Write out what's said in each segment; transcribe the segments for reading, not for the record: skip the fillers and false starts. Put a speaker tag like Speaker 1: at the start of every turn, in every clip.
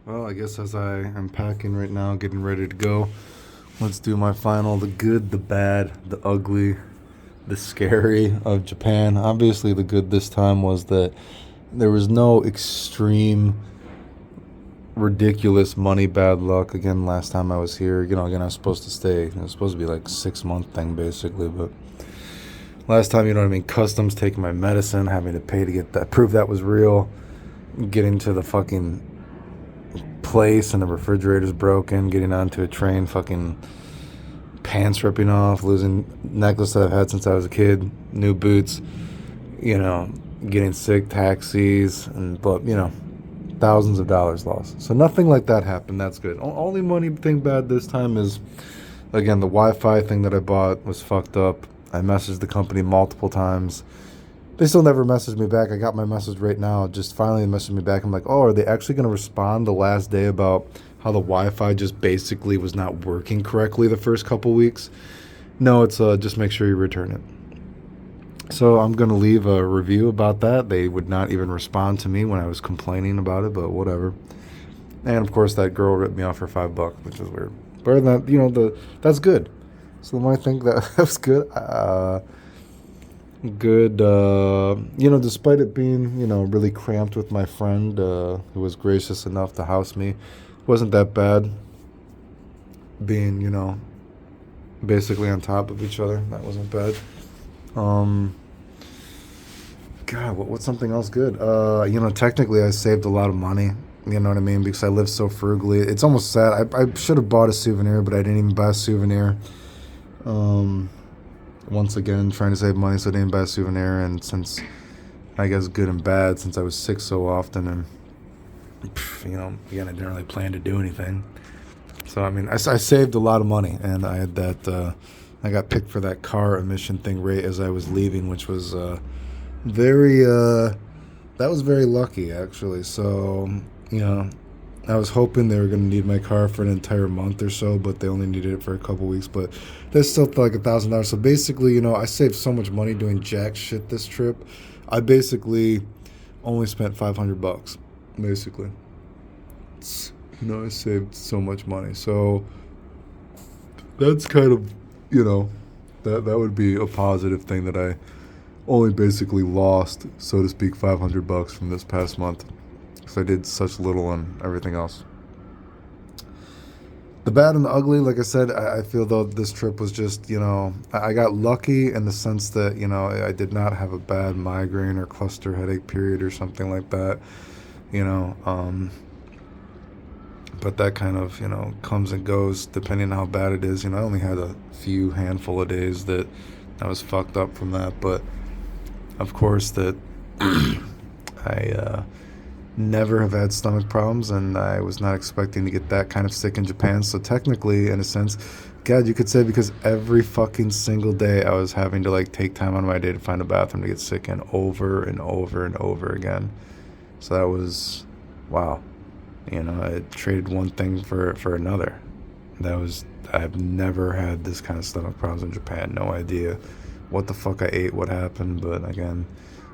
Speaker 1: Well, I guess as I am packing right now, getting ready to go, let's do my final the good, the bad, the ugly, the scary of Japan. Obviously, the good this time was that there was no extreme, ridiculous money bad luck. Again, last time I was here, again, I was supposed to stay. It was supposed to be like 6 month thing basically, but last time, customs taking my medicine, having to pay to get that, prove that was real, getting to the fucking place and the refrigerator's broken, getting onto a train, fucking pants ripping off, losing necklace that I've had since I was a kid, new boots, you know, getting sick, taxis, and thousands of dollars lost. So nothing like that happened. That's good. Only money thing bad this time is, again, the Wi-Fi thing that I bought was fucked up. I messaged the company multiple times. They still never messaged me back. I got my message right now. Just finally messaged me back. I'm like, oh, are they actually going to respond the last day about how the Wi-Fi just basically was not working correctly the first couple weeks? No, it's just make sure you return it. So I'm going to leave a review about that. They would not even respond to me when I was complaining about it, but whatever. And of course, that girl ripped me off for $5, which is weird. Better than that, that's good. So the more I think that was good. Good, despite it being, really cramped with my friend who was gracious enough to house me, wasn't that bad being, basically on top of each other. That wasn't bad. Um, God, what's something else good? Technically I saved a lot of money, you know what I mean, because I live so frugally. It's almost sad. I should have bought a souvenir, but I didn't even buy a souvenir. Once again, trying to save money, so I didn't buy a souvenir. And since, I guess, good and bad, since I was sick so often, and again, I didn't really plan to do anything. So I saved a lot of money, and I had that. I got picked for that car emission thing right as I was leaving, which was very. That was very lucky, actually. So I was hoping they were going to need my car for an entire month or so, but they only needed it for a couple weeks. But that's still like $1,000. So basically, I saved so much money doing jack shit this trip. I basically only spent $500. Basically, I saved so much money. So that's kind of, that would be a positive thing that I only basically lost, so to speak, $500 from this past month. I did such little on everything else. The bad and the ugly, like I said, I feel though this trip was just, I got lucky in the sense that, I did not have a bad migraine or cluster headache period or something like that, but that kind of, comes and goes depending on how bad it is. I only had a few handful of days that I was fucked up from that, but of course that I, never have had stomach problems, and I was not expecting to get that kind of sick in Japan. So technically, in a sense, God, you could say, because every fucking single day I was having to take time out of my day to find a bathroom to get sick in over and over and over again. So that was, wow. I traded one thing for another. I've never had this kind of stomach problems in Japan. No idea what the fuck I ate, what happened, but again,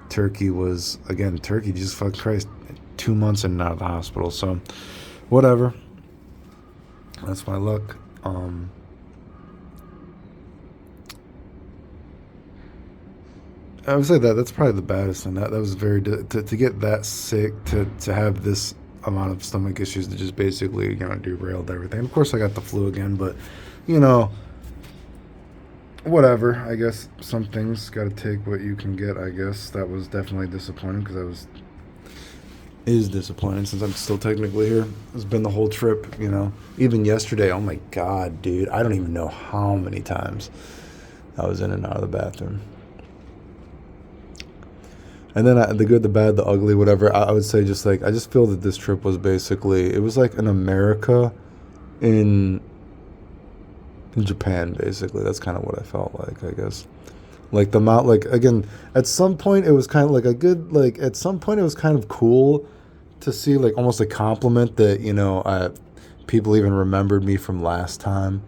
Speaker 1: turkey, Jesus fucking Christ, 2 months in and out of the hospital. So whatever, that's my luck. I would say that's probably the baddest thing. That was very to get that sick, to have this amount of stomach issues that just basically derailed everything. Of course I got the flu again, but whatever. I guess some things got to take what you can get. I guess that was definitely disappointing, because is disappointing since I'm still technically here. It's been the whole trip, Even yesterday, oh my God, dude, I don't even know how many times I was in and out of the bathroom. And then the good, the bad, the ugly, whatever, I would say just I just feel that this trip was basically, it was like an America in Japan, basically. That's kind of what I felt like, I guess. The amount, again, at some point it was kind of at some point it was kind of cool to see, almost a compliment that, people even remembered me from last time.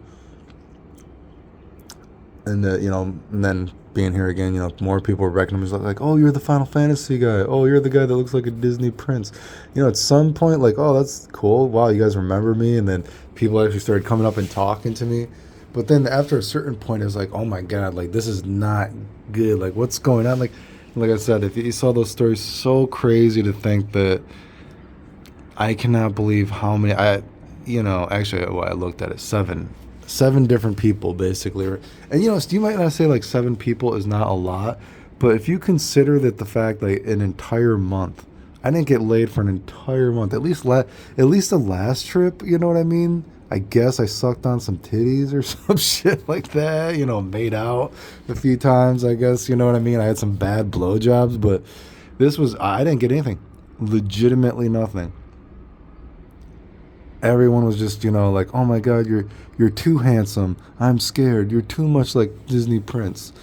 Speaker 1: And that, and then being here again, more people recognize me like, oh, you're the Final Fantasy guy. Oh, you're the guy that looks like a Disney prince. At some point, like, oh, that's cool. Wow, you guys remember me. And then people actually started coming up and talking to me. But then after a certain point, it was like, oh my God, like, this is not good. Like, what's going on? Like I said, if you saw those stories, so crazy to think that I cannot believe how many, actually, well, I looked at it, seven different people basically. And you might not say like 7 people is not a lot, but if you consider that the fact like an entire month, I didn't get laid for an entire month, at least the last trip, you know what I mean? I guess I sucked on some titties or some shit like that, made out a few times, I guess, you know what I mean? I had some bad blowjobs, but I didn't get anything. Legitimately nothing. Everyone was just, like, oh my God, you're too handsome. I'm scared. You're too much like Disney Prince.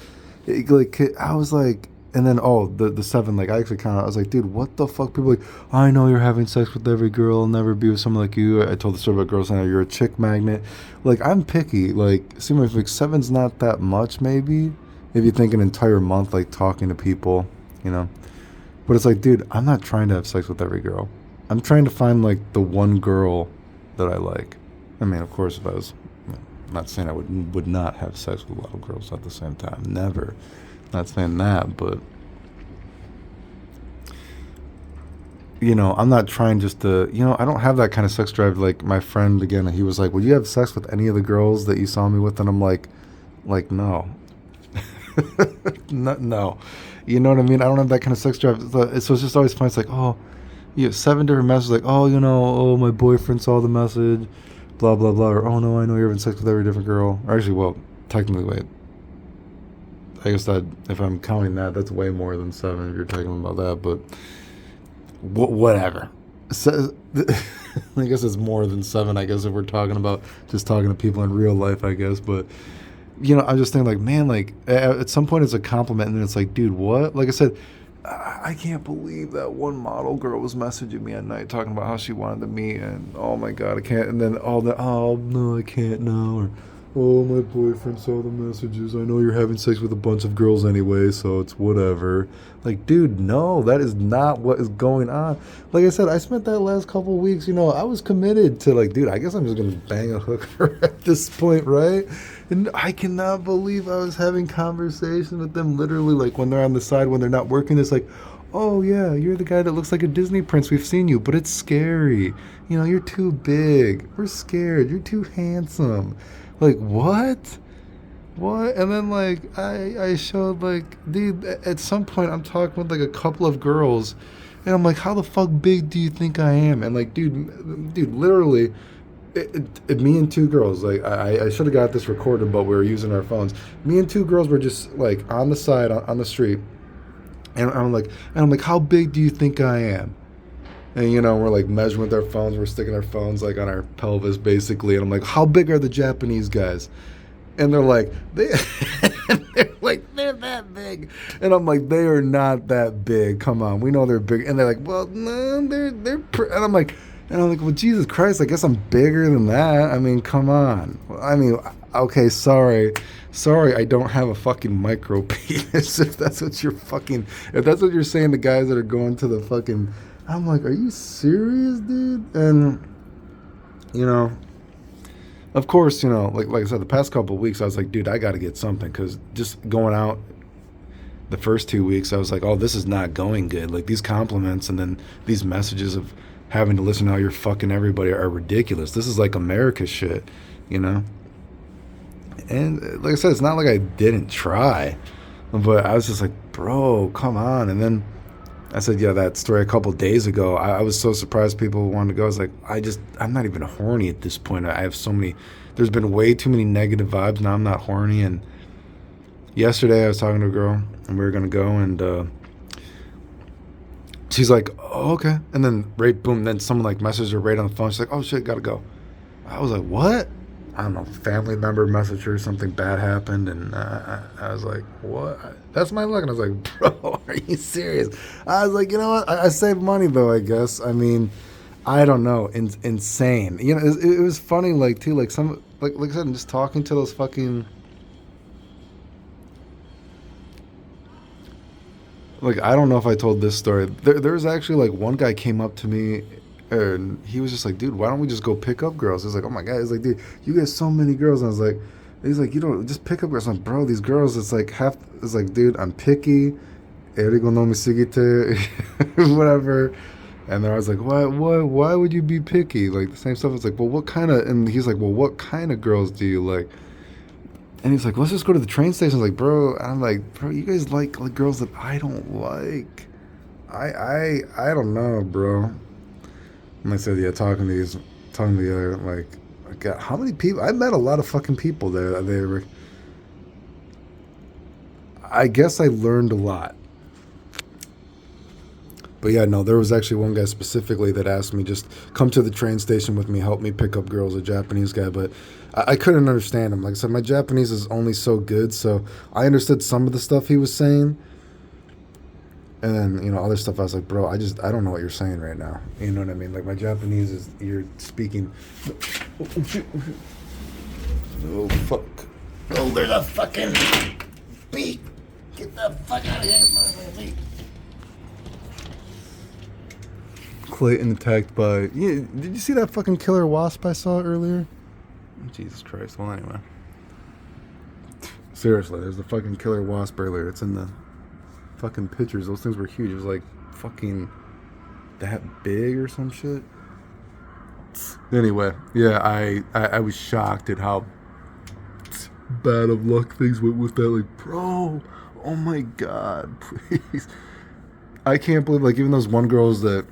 Speaker 1: I was like, and then the 7, like, I actually counted. I was like, dude, what the fuck? People like, I know you're having sex with every girl. I'll never be with someone like you. I told the story about girls saying you're a chick magnet. Like, I'm picky. Like, seems like 7's not that much, maybe. If you think an entire month, like, talking to people, But it's like, dude, I'm not trying to have sex with every girl. I'm trying to find, like, the one girl that I like. I mean, of course, if I was, I'm not saying I would not have sex with a lot of girls at the same time. Never. Not saying that, but I'm not trying just to, I don't have that kind of sex drive. Like my friend again, he was like, "Would you have sex with any of the girls that you saw me with?" And I'm like, no, no. You know what I mean? I don't have that kind of sex drive. So it's just always fun. It's like, oh, you have 7 different messages. Like, oh, oh, my boyfriend saw the message, blah blah blah. Or, oh no, I know you're having sex with every different girl. Or actually, well, technically, wait. I guess that if I'm counting that, that's way more than 7 if you're talking about that, but whatever. So, I guess it's more than 7, I guess, if we're talking about just talking to people in real life, I guess. But, I'm just thinking, like, man, like, at some point it's a compliment, and then it's like, dude, what? Like I said, I can't believe that one model girl was messaging me at night talking about how she wanted to meet, and oh my God, I can't. And then all that, oh no, I can't now. Or, oh, my boyfriend saw the messages. I know you're having sex with a bunch of girls anyway, so it's whatever. Like, dude, no, that is not what is going on. Like I said, I spent that last couple of weeks, I was committed to, like, dude, I guess I'm just going to bang a hooker at this point, right? And I cannot believe I was having conversations with them literally, like, when they're on the side, when they're not working, it's like, oh, yeah, you're the guy that looks like a Disney prince. We've seen you, but it's scary. You're too big. We're scared. You're too handsome. Like, what? And then, like, I showed, like, dude, at some point I'm talking with, like, a couple of girls, and I'm like, how the fuck big do you think I am? And, like, dude, literally, me and 2 girls, like, I should have got this recorded, but we were using our phones. Me and 2 girls were just, like, on the side, on the street, and I'm like, how big do you think I am? And, we're, like, measuring with our phones. We're sticking our phones, like, on our pelvis, basically. And I'm like, how big are the Japanese guys? And they're like, they're that big. And I'm like, they are not that big. Come on. We know they're big. And they're like, well, no, and I'm like, well, Jesus Christ, I guess I'm bigger than that. I mean, come on. I mean, okay, sorry, I don't have a fucking micro penis. If that's what you're saying, the guys that are going to the fucking... I'm like, are you serious, dude? And, of course, like I said, the past couple of weeks, I was like, dude, I got to get something. Because just going out the first 2 weeks, I was like, oh, this is not going good. Like, these compliments and then these messages of having to listen to how you're fucking everybody are ridiculous. This is like America shit, And like I said, it's not like I didn't try. But I was just like, bro, come on. And then I said, yeah, that story a couple days ago. I was so surprised people wanted to go. I was like, I'm not even horny at this point. I have so many, there's been way too many negative vibes. Now I'm not horny. And yesterday I was talking to a girl and we were going to go and she's like, oh, okay. And then right, boom, then someone like messaged her right on the phone. She's like, oh shit, gotta go. I was like, what? I don't know, family member messaged her, something bad happened, and I was like, what? That's my luck. And I was like, bro, are you serious? I was like, you know what? I saved money, though, I guess. I mean, I don't know. Insane. It was funny, like, too, like, like I said, I'm just talking to those fucking... Like, I don't know if I told this story. There was actually like one guy came up to me, and he was just like, "Dude, why don't we just go pick up girls?" He's like, "Oh my god!" He's like, "Dude, you get so many girls." And I was like, "He's like, you don't just pick up girls." I'm like, "Bro, these girls, it's like half." It's like, "Dude, I'm picky. Erigo no misigite, whatever." And then I was like, why would you be picky? Like the same stuff. It's like, well, what kind of? And he's like, well, what kind of girls do you like? And he's like, let's just go to the train station. I was like, bro, I'm like, bro, you guys like girls that I don't like. I don't know, bro. And I said, yeah, talking to the other, like, God, how many people? I met a lot of fucking people there. They were. I guess I learned a lot. But yeah, no, there was actually one guy specifically that asked me just come to the train station with me, help me pick up girls, a Japanese guy. But I couldn't understand him. Like I said, my Japanese is only so good, so I understood some of the stuff he was saying. And then, other stuff I was like, bro, I don't know what you're saying right now. You know what I mean? Like my Japanese is, you're speaking. Oh, fuck. Oh, there's a fucking bee. Get the fuck out of here, motherfucker. Clayton attacked by... Yeah, did you see that fucking killer wasp I saw earlier? Jesus Christ. Well, anyway. Seriously, there's the fucking killer wasp earlier. It's in the fucking pictures. Those things were huge. It was like fucking that big or some shit. Anyway, yeah, I was shocked at how bad of luck things went with that. Like, bro, oh my God, please. I can't believe, like, even those one girls that...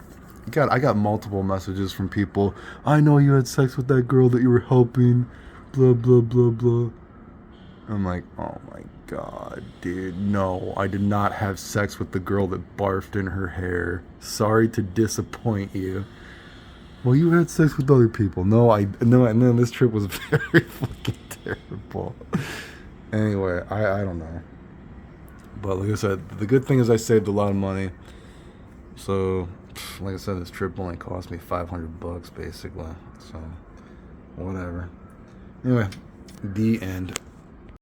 Speaker 1: God, I got multiple messages from people. I know you had sex with that girl that you were helping. Blah, blah, blah, blah. I'm like, oh my God, dude. No, I did not have sex with the girl that barfed in her hair. Sorry to disappoint you. Well, you had sex with other people. No, and then this trip was very fucking terrible. Anyway, I don't know. But like I said, the good thing is I saved a lot of money. So... like I said, this trip only cost me $500 basically. So, whatever. Anyway, the end.